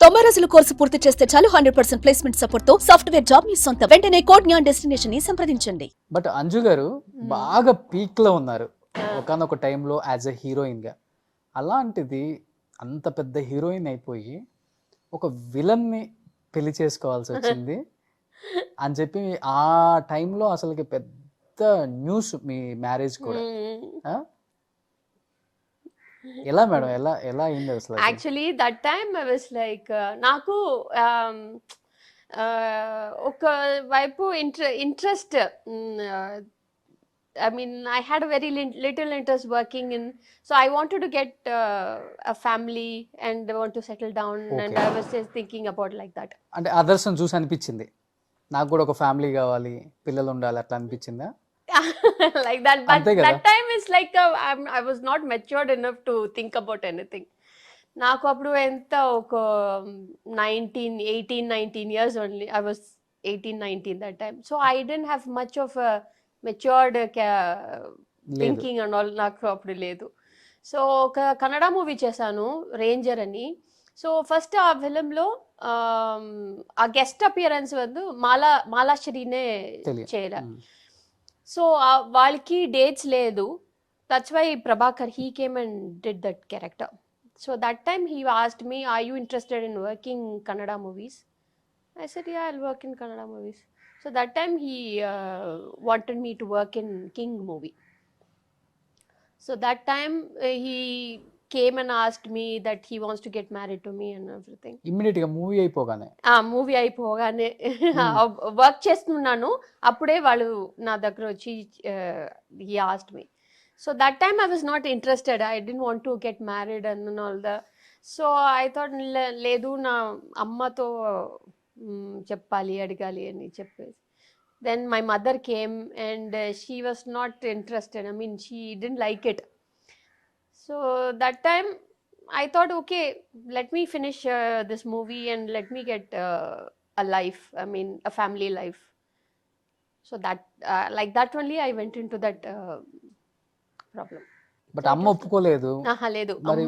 90 రోజుల కోర్సు పూర్తి చేస్తే చాలు 100% ప్లేస్మెంట్ సపోర్ట్ తో సాఫ్ట్వేర్ జాబ్ మీ సొంతం. వెంటనే కోడ్ జ్ఞాన్ డెస్టినేషన్ ని సంప్రదించండి. బట్ అంజు గారు బాగా పీక్ లో ఉన్నారు ఒకనొక టైంలో యాజ్ ఎ హీరోయిన్ గా. అలాంటిది అంత పెద్ద హీరోయిన్ అయిపోయి ఒక విలన్ ని పెళ్లి చేసుకోవాల్సి వచ్చింది అని చెప్పి ఆ టైంలో అసలుకి పెద్ద న్యూస్ మీ మ్యారేజ్ కూడా. ఆ? ఎలా మేడం ఎలా ఎలా అయింది అసలు అది? Actually that time I was like నాకు ఒక వైపు interest I mean, I had a very little interest working in, so I wanted to get a family and I want to settle down, and Okay. I was just thinking about like that. అంటే others చూసి అనిపించింది నాకు కూడా ఒక family కావాలి పిల్లలు ఉండాలి అట్లా అనిపించిందా? Like that, but అంతే కదా. that time is like I was not matured enough to think about anything. నాకు అప్పుడు ఎంత ఒక 18-19 years only. I was 18-19 that time, so I didn't have much of a matured thinking and all నాకు అప్పుడు లేదు. So ఒక Kannada movie చేశాను ranger అని. సో ఫస్ట్ ఆ ఫిలింలో ఆ గెస్ట్ అపియరెన్స్ వందు మాలాశ్రీనే చేయలే. సో వాళ్ళకి డేట్స్ లేదు. That's why Prabhakar he came and did that character. So that time he asked me, are you interested in working Kannada movies? I said, yeah, I'll work in Kannada movies. So that time he wanted me to work in King movie. So that time he came and asked me that he wants to get married to me and everything. Immediate గా movie అయిపోగానే movie అయిపోగానే work చేస్తున్నాను అప్పుడే వాళ్ళు నా దగ్గర వచ్చి he asked me. So that time I was not interested. I didn't want to get married and all that. So I thought లేదు నా అమ్మతో చెప్పాలి అడగాలి అని చెప్పేసి. Then my mother came and she was not interested. I mean she didn't like it. So that time I thought, okay, let me finish this movie and let me get a life, I mean a family life. So that like that only I went into that problem. But అమ్మ ఒప్పుకోలేదు. లేదు, మరి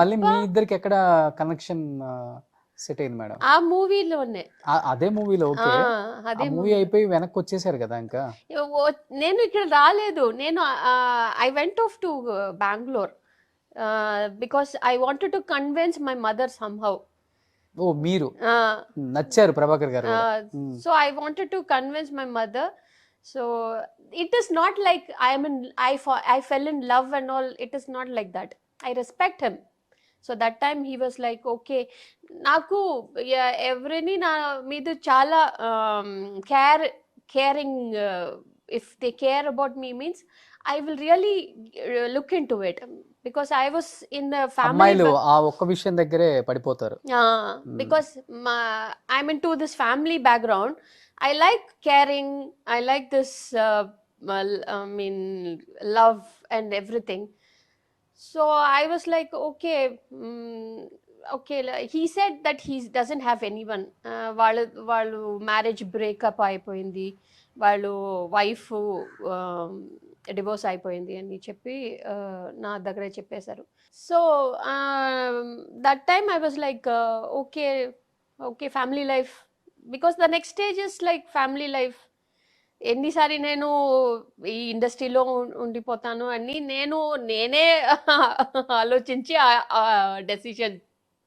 మళ్ళీ మీ ఇద్దరికి ఎక్కడ connection set అయింది madam? ఆ మూవీలోనే. అదే మూవీలో ఓకే. అదే మూవీ అయిపోయి వెనక్కి వచ్చేసారు కదా. ఇంకా నేను ఇక్కడ రాలేదు. నేను I went off to Bengaluru because I wanted to convince my mother somehow. ఓ మీరు నచ్చారు ప్రభాకర్ గారు. So I wanted to convince my mother. So it is not like I fell in love and all. It is not like that. I respect him. So that time he was like, okay, naku everyni na meedu chala caring. If they care about me means I will really look into it, because I was in the family. అమ్మాయిలు ఆ ఒక్క విషయం దగ్గరే పడిపోతారు. Because I'm into this family background. I like caring. I like this I mean love and everything. So I was like, okay, okay. He said that he doesn't have anyone. వాళ్ళు marriage breakup అయిపోయింది, వాళ్ళు wife divorce అయిపోయింది అని చెప్పి నా దగ్గరే చెప్పేశారు. So that time I was like, okay okay family life, because the next stage is like family life. ఎన్నిసారి నేను ఈ ఇండస్ట్రీలో ఉండిపోతాను అని నేనే ఆలోచించి ఆ డెసిషన్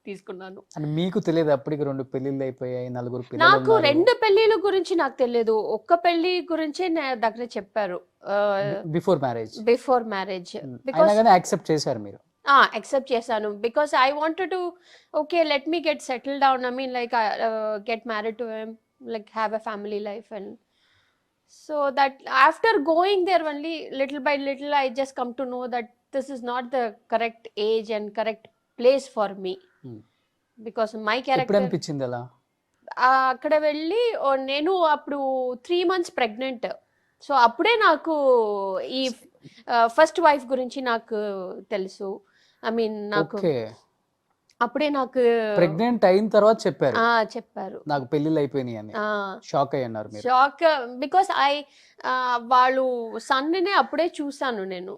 తీసుకున్నాను. మీకు తెలియదు అప్పటికి 2 పెళ్లిళ్ళు అయిపోయాయి, 4 పిల్లలు నాకు ఉన్నారు. 2 పెళ్లిళ్ళ గురించి నాకు తెలియదు. ఒక్క పెళ్లి గురించి నా దగ్గర చెప్పారు బిఫోర్ మ్యారేజ్. యాక్సెప్ట్ చేశారు మీరు? యాక్సెప్ట్ చేశాను, because I wanted to, okay let me get settle down. I mean like get married to him, like have a family life. And so that after going there only, little by little I just come to know that this is not the correct age and correct place for me, because my character. ఎప్పుడు అనిపించింది అలా? అక్కడ వెళ్ళి నేను అప్పుడు 3 months pregnant. So అప్పుడే నాకు ఈ ఫస్ట్ వైఫ్ గురించి నాకు తెలుసు. ఐ మీన్ నాకు అప్పుడే నాకు ప్రెగ్నెంట్ అయిన తర్వాత చెప్పారు నాకు పెళ్లిళ్ళు అయిపోయినాయి అని. షాక్ అయ్యారు మీరు? షాక్, బికాస్ వాళ్ళు సన్నే అప్పుడే చూసాను నేను.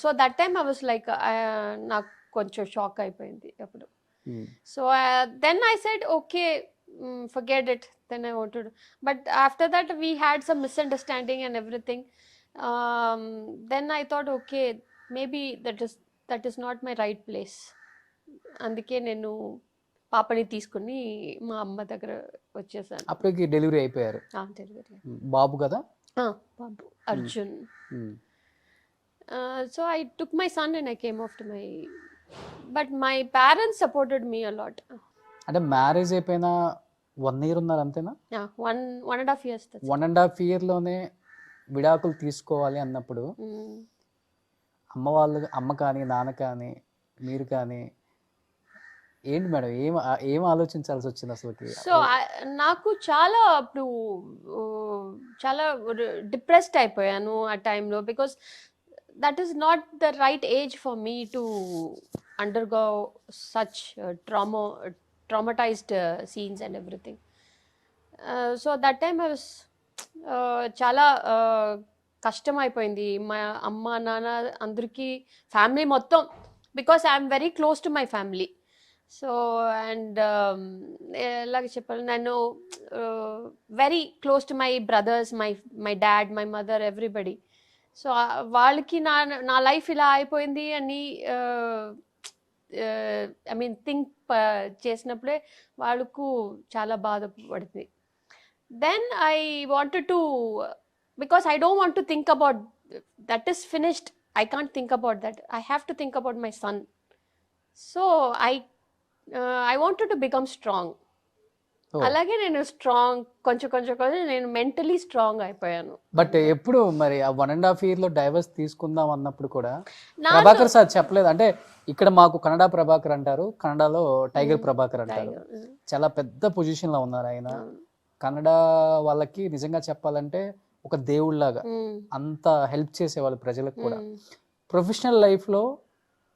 So that time I was like, నాకు కొంచెం షాక్ అయిపోయింది అప్పుడు. So then I said, okay, forget it. Then I wanted, but after that we had some misunderstanding and everything. Then I thought, okay, maybe that is not my right place. అందుకే నేను పాపని తీసుకుని మా అమ్మ దగ్గర వచ్చేసాను. అప్పటికి డెలివరీ అయిపోయారు. డెలివరీ బాబు కదా? బాబు Arjun. Hmm. So I took my son and I came off to my, but my parents supported me a lot. అంటే మ్యారేజ్ అయిపోయిన 1 year ఉన్నారు అంతేనా? Yeah, one and a half years. That's 1.5 year లోనే విడాకులు తీసుకోవాలి అన్నప్పుడు అమ్మ కానీ నాన్న కానీ మీరు కానీ ఏంటి మేడం ఏం ఆలోచించాల్సి వచ్చింది అసలుకి? సో నాకు చాలా అప్పుడు చాలా డిప్రెస్డ్ అయిపోయాను ఆ టైంలో, because that is not the right age for me to undergo such traumatized scenes and everything. So that time I was చాలా కష్టం అయిపోయింది. మా అమ్మ నాన్న అందరికీ ఫ్యామిలీ మొత్తం, because I'm very close to my family. So and ఎలాగ చెప్పాలి, నేను very close to my brothers, my dad, my mother, everybody. So వాళ్ళకి నా లైఫ్ ఇలా అయిపోయింది అని ఐ మీన్ థింక్ చేసినప్పుడే వాళ్ళకు చాలా బాధపడుతుంది. Then I wanted to, because I don't want to think about that is finished. I can't think about that. I have to think about my son. So I wanted to become strong. అలాగే నేను strong కొంచెం నేను mentally strong అయిపోయాను. But ఎప్పుడు మరి ఆ 1.5 year లో divorce తీసుకుందాం అన్నప్పుడు కూడా ప్రభాకర్ సార్ చెప్పలేదు? అంటే ఇక్కడ మాకు కన్నడ ప్రభాకర్ అంటారు, కన్నడలో టైగర్ ప్రభాకర్ అంటారు. చాలా పెద్ద పొజిషన్ లో ఉన్నారు ఆయన. కన్నడ వాళ్ళకి నిజంగా చెప్పాలంటే ఒక దేవుళ్ళలాగా అంత హెల్ప్ చేసేవాళ్ళు ప్రజలకు కూడా. ప్రొఫెషనల్ లైఫ్ లో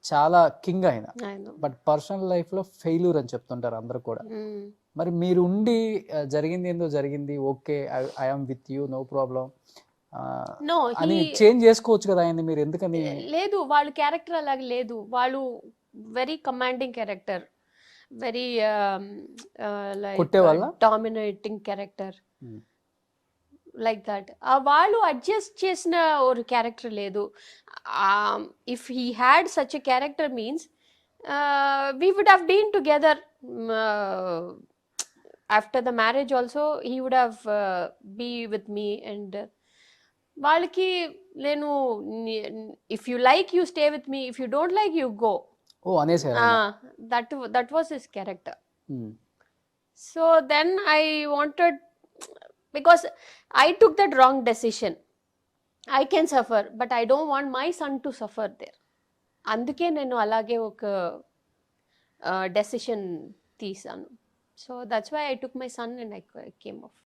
చాలా కింగ్ ఆయన, బట్ పర్సనల్ లైఫ్ లో ఫెయిల్యూర్ అని చెప్తుంటారు అందరు కూడా. మరి మీరు ఉండి జరిగింది ఏందో జరిగింది, okay I am with you, no problem అని చేంజ్ చేసుకోవచ్చు కదా ఆయన, మీరు ఎందుకని? లేదు, వాళ్ళ క్యారెక్టర్ అలాగే లేదు. వాళ్ళు very commanding character, very like dominating character like that. వాళ్ళు అడ్జస్ట్ చేసిన ఒక క్యారెక్టర్ లేదు. If he had such a character means we would have been together after the marriage also. He would have be with me, and వాళ్ళకి నేను if you like you stay with me, if you don't like you go. Oh, అనేసారు. That was his character. So then I wanted, because I took that wrong decision. I can suffer, but I don't want my son to suffer there. అందుకే నేను అలాగే ఒక decision తీసాను. So that's why I took my son and I came of.